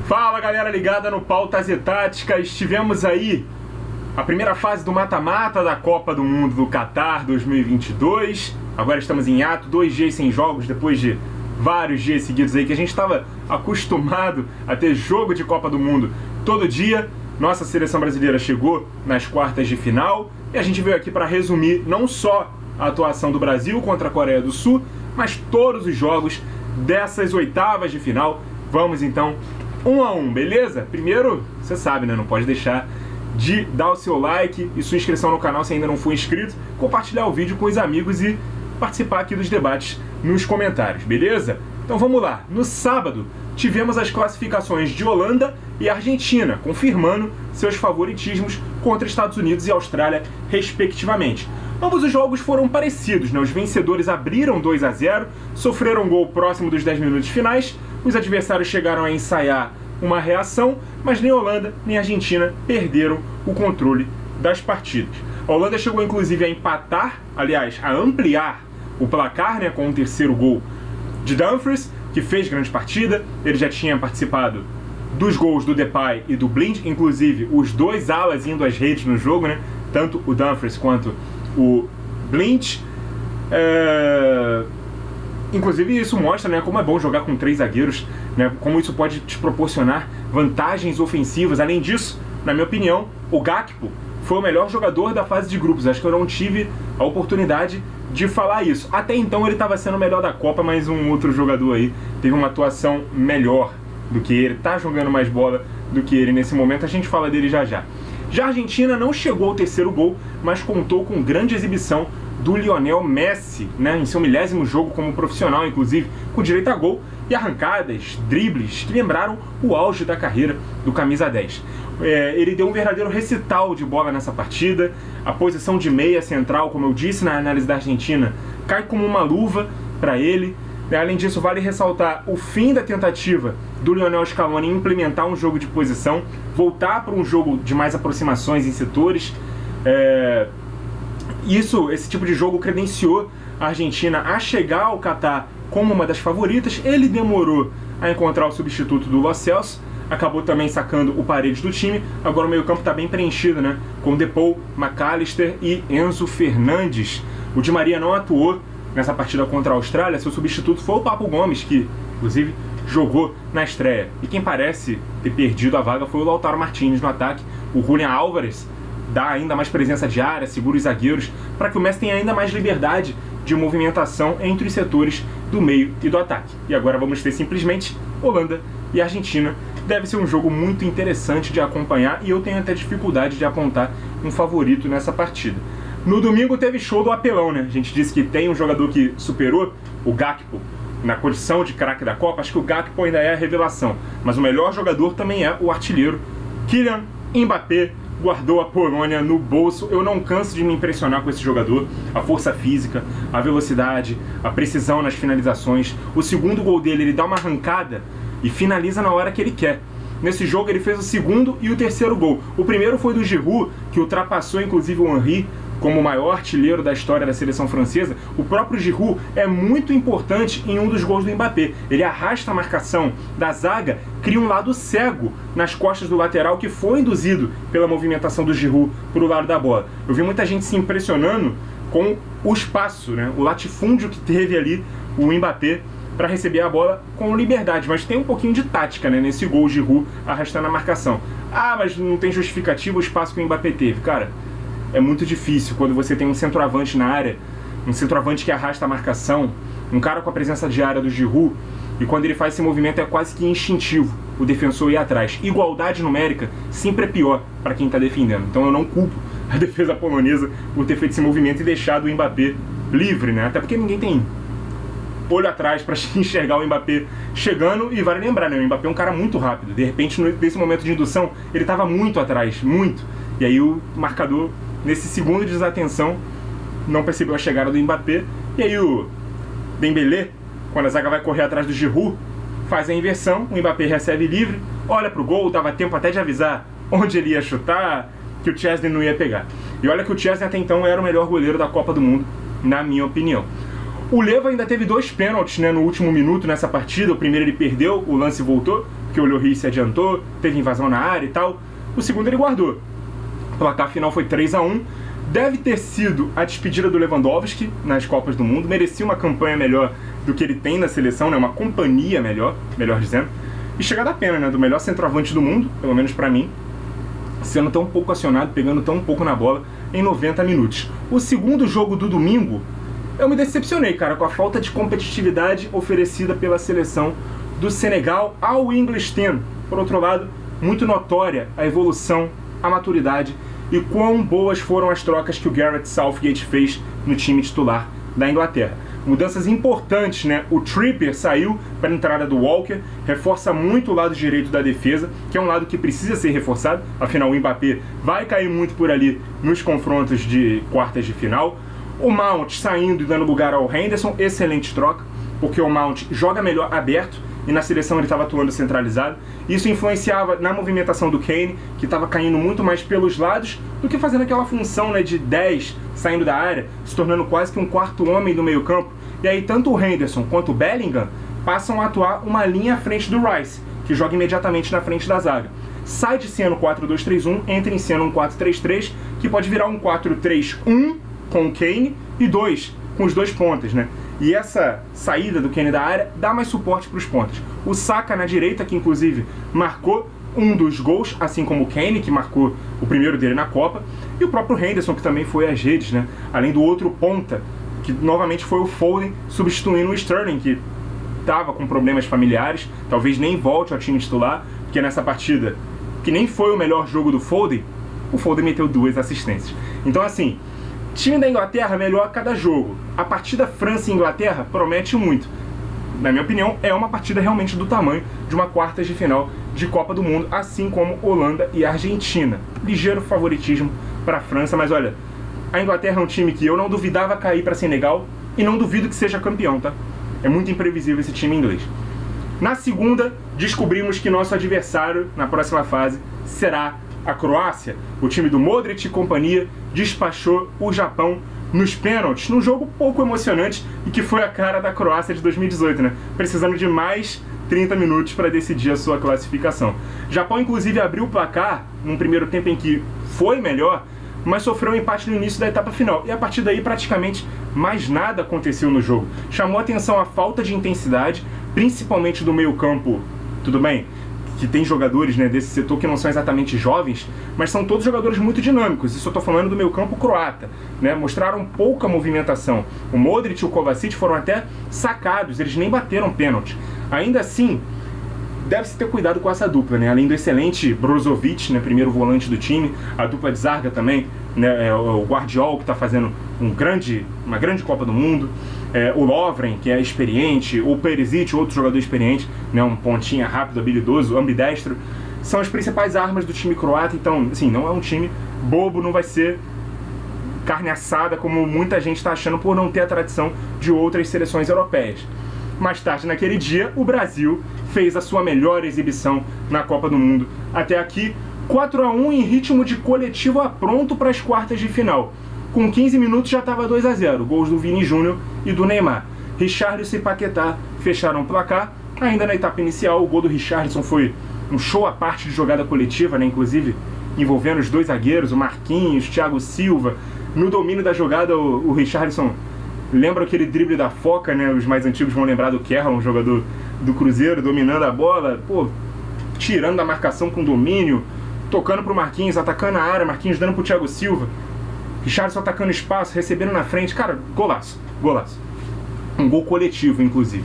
Fala galera ligada no Pautas e Táticas, estivemos aí a primeira fase do mata-mata da Copa do Mundo do Qatar 2022. Agora estamos em ato, 2 dias sem jogos, depois de vários dias seguidos aí que a gente estava acostumado a ter jogo de Copa do Mundo todo dia. Nossa seleção brasileira chegou nas quartas de final e a gente veio aqui para resumir não só a atuação do Brasil contra a Coreia do Sul, mas todos os jogos dessas oitavas de final. Vamos então 1 a 1, beleza? Primeiro, você sabe, né? Não pode deixar de dar o seu like e sua inscrição no canal se ainda não for inscrito, compartilhar o vídeo com os amigos e participar aqui dos debates nos comentários, beleza? Então vamos lá. No sábado, tivemos as classificações de Holanda e Argentina, confirmando seus favoritismos contra Estados Unidos e Austrália, respectivamente. Ambos os jogos foram parecidos, né? Os vencedores abriram 2 a 0, sofreram um gol próximo dos 10 minutos finais, os adversários chegaram a ensaiar uma reação, mas nem Holanda nem Argentina perderam o controle das partidas. A Holanda chegou inclusive a empatar, aliás, a ampliar o placar, né, com o terceiro gol de Dumfries, que fez grande partida. Ele já tinha participado dos gols do Depay e do Blind, inclusive os dois alas indo às redes no jogo, né, tanto o Dumfries quanto o Blind. Inclusive isso mostra, né, como é bom jogar com 3 zagueiros, né, como isso pode te proporcionar vantagens ofensivas. Além disso, na minha opinião, o Gakpo foi o melhor jogador da fase de grupos. Acho que eu não tive a oportunidade de falar isso. Até então ele estava sendo o melhor da Copa, mas um outro jogador aí teve uma atuação melhor do que ele, tá jogando mais bola do que ele nesse momento. A gente fala dele já já. Já a Argentina não chegou ao terceiro gol, mas contou com grande exibição do Lionel Messi, né, em seu 10º jogo como profissional, inclusive, com direito a gol e arrancadas, dribles que lembraram o auge da carreira do camisa 10. Ele deu um verdadeiro recital de bola nessa partida. A posição de meia central, como eu disse na análise da Argentina, cai como uma luva para ele. Além disso, vale ressaltar o fim da tentativa do Lionel Scaloni em implementar um jogo de posição, voltar para um jogo de mais aproximações em setores. Esse tipo de jogo credenciou a Argentina a chegar ao Qatar como uma das favoritas. Ele demorou a encontrar o substituto do Lo Celso, acabou também sacando o Paredes do time. Agora o meio-campo está bem preenchido, né, com Depay, McAllister e Enzo Fernandes. O Di Maria não atuou nessa partida contra a Austrália. Seu substituto foi o Papo Gomes, que inclusive jogou na estreia. E quem parece ter perdido a vaga foi o Lautaro Martínez no ataque. O Julián Álvares dá ainda mais presença de área, segura os zagueiros, para que o Messi tenha ainda mais liberdade de movimentação entre os setores do meio e do ataque. E agora vamos ter simplesmente Holanda e Argentina. Deve ser um jogo muito interessante de acompanhar e eu tenho até dificuldade de apontar um favorito nessa partida. No domingo teve show do apelão, né? A gente disse que tem um jogador que superou o Gakpo na condição de craque da Copa. Acho que o Gakpo ainda é a revelação, mas o melhor jogador também é o artilheiro Kylian Mbappé. Guardou a Polônia no bolso. Eu não canso de me impressionar com esse jogador. A força física, a velocidade, a precisão nas finalizações. O segundo gol dele, ele dá uma arrancada e finaliza na hora que ele quer. Nesse jogo ele fez o segundo e o terceiro gol. O primeiro foi do Giroud, que ultrapassou inclusive o Henry como o maior artilheiro da história da seleção francesa. O próprio Giroud é muito importante em um dos gols do Mbappé. Ele arrasta a marcação da zaga, cria um lado cego nas costas do lateral que foi induzido pela movimentação do Giroud para o lado da bola. Eu vi muita gente se impressionando com o espaço, né, o latifúndio que teve ali o Mbappé para receber a bola com liberdade, mas tem um pouquinho de tática, né, nesse gol, Giroud arrastando a marcação. Ah, mas não tem justificativa o espaço que o Mbappé teve. Cara, é muito difícil quando você tem um centroavante na área, um centroavante que arrasta a marcação, um cara com a presença de área do Giroud, e quando ele faz esse movimento é quase que instintivo o defensor ir atrás. Igualdade numérica sempre é pior para quem está defendendo. Então eu não culpo a defesa polonesa por ter feito esse movimento e deixado o Mbappé livre, né? Até porque ninguém tem olho atrás para enxergar o Mbappé chegando. E vale lembrar, né, o Mbappé é um cara muito rápido. De repente, nesse momento de indução, ele estava muito atrás, muito. E aí o marcador, nesse segundo de desatenção, não percebeu a chegada do Mbappé. E aí o Dembélé, quando a zaga vai correr atrás do Giroud, faz a inversão, o Mbappé recebe livre, olha pro gol, dava tempo até de avisar onde ele ia chutar, que o Szczęsny não ia pegar. E olha que o Szczęsny até então era o melhor goleiro da Copa do Mundo, na minha opinião. O Leva ainda teve 2 pênaltis, né, no último minuto nessa partida. O primeiro ele perdeu, o lance voltou, porque o Lloris se adiantou, teve invasão na área e tal. O segundo ele guardou. O placar final foi 3-1. Deve ter sido a despedida do Lewandowski nas Copas do Mundo. Merecia uma campanha melhor do que ele tem na seleção, né? Uma companhia melhor dizendo. E chega da pena, né? Do melhor centroavante do mundo, pelo menos pra mim, sendo tão pouco acionado, pegando tão pouco na bola em 90 minutos. O segundo jogo do domingo, eu me decepcionei, cara, com a falta de competitividade oferecida pela seleção do Senegal ao English Team. Por outro lado, muito notória a evolução, a maturidade e quão boas foram as trocas que o Gareth Southgate fez no time titular da Inglaterra. Mudanças importantes, né? O Trippier saiu para a entrada do Walker, reforça muito o lado direito da defesa, que é um lado que precisa ser reforçado, afinal o Mbappé vai cair muito por ali nos confrontos de quartas de final. O Mount saindo e dando lugar ao Henderson, excelente troca, porque o Mount joga melhor aberto, e na seleção ele estava atuando centralizado. Isso influenciava na movimentação do Kane, que estava caindo muito mais pelos lados do que fazendo aquela função, né, de 10 saindo da área, se tornando quase que um quarto homem do meio campo. E aí tanto o Henderson quanto o Bellingham passam a atuar uma linha à frente do Rice, que joga imediatamente na frente da zaga. Sai de cena um 4-2-3-1, entra em cena um 4-3-3, que pode virar um 4-3-1 com o Kane e 2 com os dois pontas, né? E essa saída do Kane da área dá mais suporte para os pontas. O Saka na direita, que inclusive marcou um dos gols, assim como o Kane, que marcou o primeiro dele na Copa, e o próprio Henderson, que também foi às redes, né? Além do outro ponta, que novamente foi o Foden, substituindo o Sterling, que estava com problemas familiares, talvez nem volte ao time titular, porque nessa partida, que nem foi o melhor jogo do Foden, o Foden meteu 2 assistências. Então assim, time da Inglaterra melhor a cada jogo. A partida França e Inglaterra promete muito. Na minha opinião, é uma partida realmente do tamanho de uma quartas de final de Copa do Mundo, assim como Holanda e Argentina. Ligeiro favoritismo para a França, mas olha, a Inglaterra é um time que eu não duvidava cair para Senegal e não duvido que seja campeão, tá? É muito imprevisível esse time inglês. Na segunda, descobrimos que nosso adversário na próxima fase será a Croácia. O time do Modric e companhia despachou o Japão nos pênaltis, num jogo pouco emocionante e que foi a cara da Croácia de 2018, né? Precisando de mais 30 minutos para decidir a sua classificação. O Japão, inclusive, abriu o placar num primeiro tempo em que foi melhor, mas sofreu um empate no início da etapa final. E a partir daí, praticamente, mais nada aconteceu no jogo. Chamou a atenção a falta de intensidade, principalmente do meio-campo. Tudo bem que tem jogadores, né, desse setor que não são exatamente jovens, mas são todos jogadores muito dinâmicos. Isso eu estou falando do meio-campo croata, né? Mostraram pouca movimentação. O Modric e o Kovacic foram até sacados, eles nem bateram pênalti. Ainda assim, deve-se ter cuidado com essa dupla, né? Além do excelente Brozovic, né, primeiro volante do time, a dupla de zaga também, né, o Guardiol, que está fazendo uma grande Copa do Mundo, o Lovren, que é experiente, o Perisic, outro jogador experiente, né, um pontinha rápido, habilidoso, ambidestro, são as principais armas do time croata. Então, assim, não é um time bobo, não vai ser carne assada como muita gente está achando por não ter a tradição de outras seleções europeias. Mais tarde naquele dia, o Brasil fez a sua melhor exibição na Copa do Mundo até aqui, 4-1 em ritmo de coletivo pronto para as quartas de final. Com 15 minutos já estava 2-0, gols do Vini Júnior e do Neymar. Richarlison e Paquetá fecharam o placar. Ainda na etapa inicial, o gol do Richarlison foi um show à parte de jogada coletiva, né? Inclusive envolvendo os dois zagueiros, o Marquinhos, Thiago Silva. No domínio da jogada, o Richarlison lembra aquele drible da Foca, né? Os mais antigos vão lembrar do Kerr, um jogador do Cruzeiro, dominando a bola, pô, tirando da marcação com domínio, tocando pro Marquinhos, atacando a área, Marquinhos dando pro Thiago Silva, Richarlison atacando espaço, recebendo na frente, cara, golaço, golaço. Um gol coletivo, inclusive.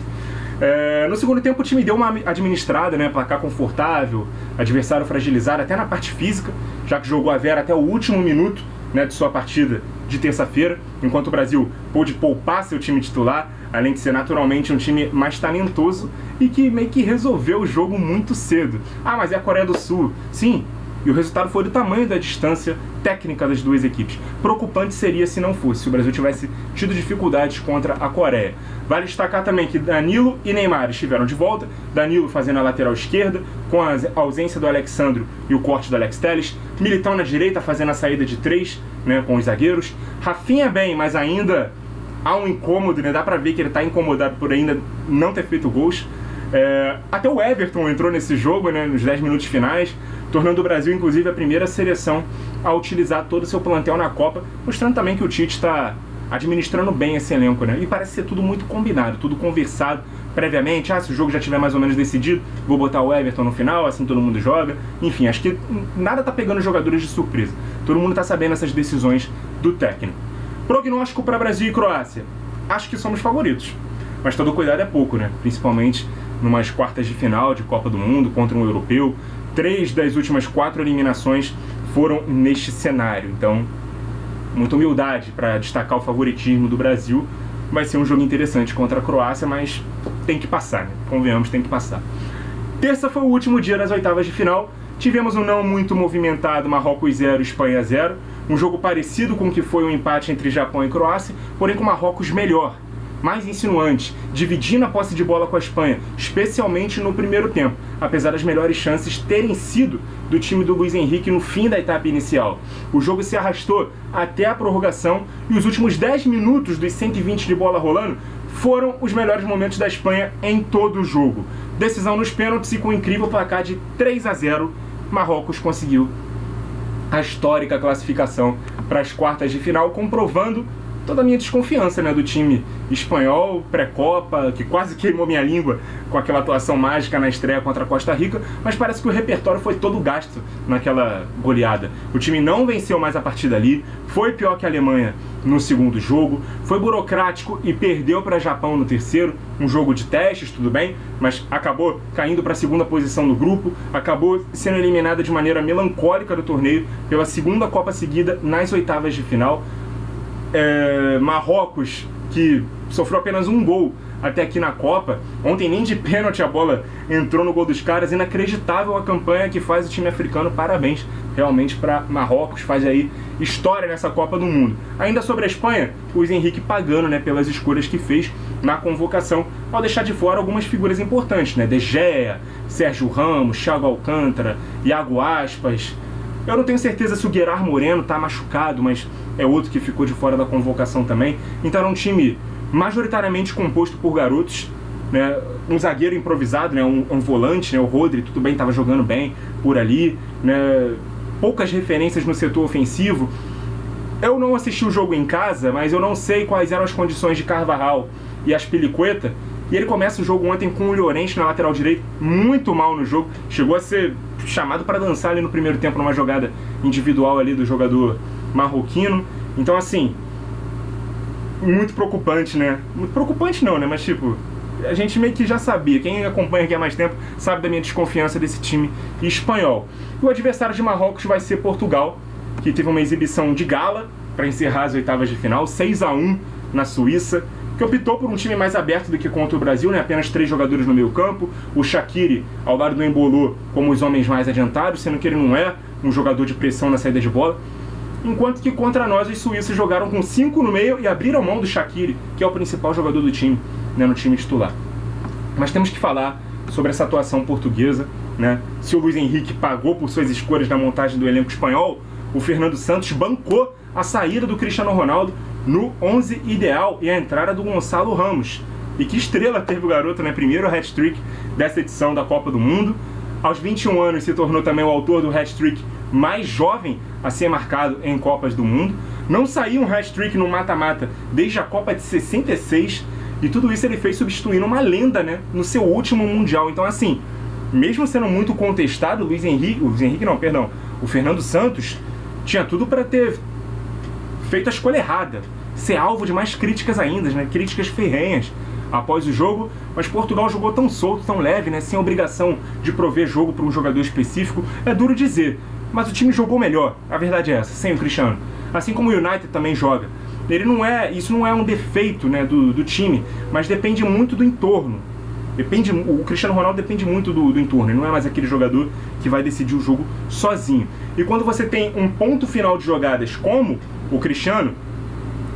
No segundo tempo o time deu uma administrada, né? Placar confortável, adversário fragilizado, até na parte física, já que jogou a Vera até o último minuto, né, de sua partida de terça-feira, enquanto o Brasil pôde poupar seu time titular, além de ser naturalmente um time mais talentoso e que meio que resolveu o jogo muito cedo. Ah, mas é a Coreia do Sul. Sim, e o resultado foi do tamanho da distância técnica das duas equipes. Preocupante seria se não fosse, se o Brasil tivesse tido dificuldades contra a Coreia. Vale destacar também que Danilo e Neymar estiveram de volta, Danilo fazendo a lateral esquerda, com a ausência do Alexandro e o corte do Alex Telles, Militão na direita fazendo a saída de 3, né, com os zagueiros, Rafinha bem, mas ainda há um incômodo, né, dá pra ver que ele tá incomodado por ainda não ter feito gols, Até o Everton entrou nesse jogo, né, nos 10 minutos finais, tornando o Brasil, inclusive, a primeira seleção a utilizar todo o seu plantel na Copa, mostrando também que o Tite está administrando bem esse elenco, né? E parece ser tudo muito combinado, tudo conversado previamente. Se o jogo já estiver mais ou menos decidido, vou botar o Everton no final, assim todo mundo joga. Enfim, acho que nada tá pegando jogadores de surpresa. Todo mundo tá sabendo essas decisões do técnico. Prognóstico para Brasil e Croácia. Acho que somos favoritos. Mas todo cuidado é pouco, né? Principalmente numas quartas de final de Copa do Mundo contra um europeu. 3 das últimas 4 eliminações foram neste cenário. Então, muita humildade para destacar o favoritismo do Brasil. Vai ser um jogo interessante contra a Croácia, mas tem que passar, né? Convenhamos, tem que passar. Terça foi o último dia das oitavas de final. Tivemos um não muito movimentado Marrocos 0, Espanha 0. Um jogo parecido com o que foi o empate entre Japão e Croácia, porém com Marrocos melhor, mais insinuante, dividindo a posse de bola com a Espanha, especialmente no primeiro tempo, apesar das melhores chances terem sido do time do Luiz Henrique no fim da etapa inicial. O jogo se arrastou até a prorrogação e os últimos 10 minutos dos 120 de bola rolando foram os melhores momentos da Espanha em todo o jogo. Decisão nos pênaltis e com o incrível placar de 3-0, Marrocos conseguiu a histórica classificação para as quartas de final, comprovando toda a minha desconfiança, né, do time espanhol, pré-copa, que quase queimou minha língua com aquela atuação mágica na estreia contra a Costa Rica, mas parece que o repertório foi todo gasto naquela goleada. O time não venceu mais a partida ali, foi pior que a Alemanha no segundo jogo, foi burocrático e perdeu para o Japão no terceiro, um jogo de testes, tudo bem, mas acabou caindo para a segunda posição do grupo, acabou sendo eliminada de maneira melancólica do torneio pela segunda Copa seguida nas oitavas de final. Marrocos, que sofreu apenas um gol até aqui na Copa, ontem nem de pênalti a bola entrou no gol dos caras. Inacreditável a campanha que faz o time africano, parabéns realmente para Marrocos, faz aí história nessa Copa do Mundo. Ainda sobre a Espanha, o Luiz Henrique pagando, né, pelas escolhas que fez na convocação, ao deixar de fora algumas figuras importantes, né, De Gea, Sérgio Ramos, Thiago Alcântara, Iago Aspas. Eu não tenho certeza se o Gerard Moreno tá machucado, mas é outro que ficou de fora da convocação também. Então era um time majoritariamente composto por garotos, né? Um zagueiro improvisado, né? um volante, né? O Rodri, tudo bem, estava jogando bem por ali, né? Poucas referências no setor ofensivo. Eu não assisti o jogo em casa, mas eu não sei quais eram as condições de Carvajal e Azpilicueta. E ele começa o jogo ontem com o Llorente na lateral direita, muito mal no jogo. Chegou a ser chamado para dançar ali no primeiro tempo numa jogada individual ali do jogador marroquino. Então, assim, muito preocupante, né? Muito preocupante não, né? Mas, tipo, a gente meio que já sabia. Quem acompanha aqui há mais tempo sabe da minha desconfiança desse time espanhol. E o adversário de Marrocos vai ser Portugal, que teve uma exibição de gala para encerrar as oitavas de final, 6-1 na Suíça, que optou por um time mais aberto do que contra o Brasil, né? Apenas 3 jogadores no meio campo, o Shaqiri ao lado do Embolo como os homens mais adiantados, sendo que ele não é um jogador de pressão na saída de bola, enquanto que contra nós os suíços jogaram com 5 no meio e abriram mão do Shaqiri, que é o principal jogador do time, né, no time titular. Mas temos que falar sobre essa atuação portuguesa, né? Se o Luiz Henrique pagou por suas escolhas na montagem do elenco espanhol, o Fernando Santos bancou a saída do Cristiano Ronaldo no 11 ideal e a entrada do Gonçalo Ramos. E que estrela teve o garoto, né? Primeiro hat-trick dessa edição da Copa do Mundo. Aos 21 anos se tornou também o autor do hat-trick mais jovem a ser marcado em Copas do Mundo. Não saiu um hat-trick no mata-mata desde a Copa de 66. E tudo isso ele fez substituindo uma lenda, né, no seu último Mundial. Então, assim, mesmo sendo muito contestado, o Fernando Santos tinha tudo para ter feito a escolha errada, ser alvo de mais críticas ainda, né, críticas ferrenhas após o jogo. Mas Portugal jogou tão solto, tão leve, né, sem obrigação de prover jogo para um jogador específico. É duro dizer, mas o time jogou melhor, a verdade é essa, sem o Cristiano. Assim como o United também joga. Isso não é um defeito, né, do time, mas depende muito do entorno. O Cristiano Ronaldo depende muito do entorno, ele não é mais aquele jogador que vai decidir o jogo sozinho. E quando você tem um ponto final de jogadas como o Cristiano,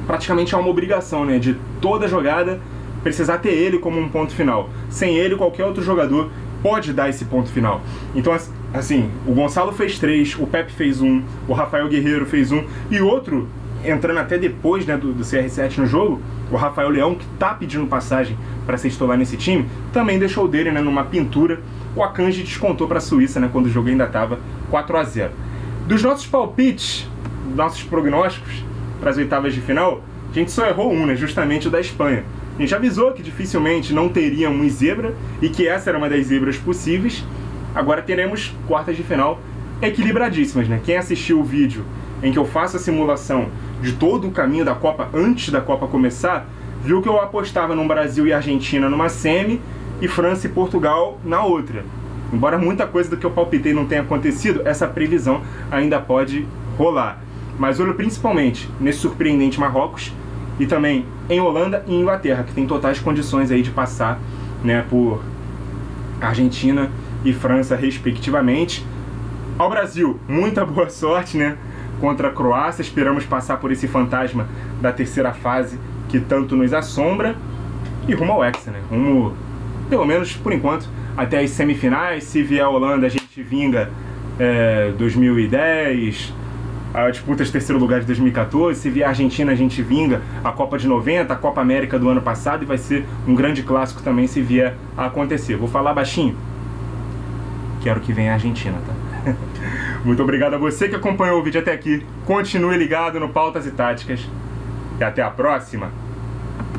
praticamente é uma obrigação, né, de toda jogada precisar ter ele como um ponto final. Sem ele, qualquer outro jogador pode dar esse ponto final. Então, assim, o Gonçalo fez 3, o Pepe fez 1, o Rafael Guerreiro fez 1, e outro entrando até depois, né, do CR7 no jogo, o Rafael Leão, que tá pedindo passagem para ser titular nesse time, também deixou dele, né, numa pintura. O Akanji descontou para a Suíça, né, quando o jogo ainda estava 4-0. Dos nossos palpites, nossos prognósticos para as oitavas de final, a gente só errou um, né, justamente o da Espanha. A gente avisou que dificilmente não teríamos zebra e que essa era uma das zebras possíveis. Agora teremos quartas de final equilibradíssimas, né? Quem assistiu o vídeo em que eu faço a simulação de todo o caminho da Copa antes da Copa começar, viu que eu apostava no Brasil e Argentina numa semi e França e Portugal na outra. Embora muita coisa do que eu palpitei não tenha acontecido, essa previsão ainda pode rolar. Mas olho principalmente nesse surpreendente Marrocos e também em Holanda e Inglaterra, que tem totais condições aí de passar, né, por Argentina e França respectivamente. Ao Brasil, muita boa sorte, né, contra a Croácia. Esperamos passar por esse fantasma da terceira fase que tanto nos assombra e rumo ao Hexa, né? Rumo, pelo menos por enquanto, até as semifinais. Se vier a Holanda, a gente vinga 2010, a disputa de terceiro lugar de 2014. Se vier a Argentina, a gente vinga a Copa de 90, a Copa América do ano passado, e vai ser um grande clássico também se vier a acontecer. Vou falar baixinho. Quero que venha a Argentina, tá? Muito obrigado a você que acompanhou o vídeo até aqui. Continue ligado no Pautas e Táticas. E até a próxima.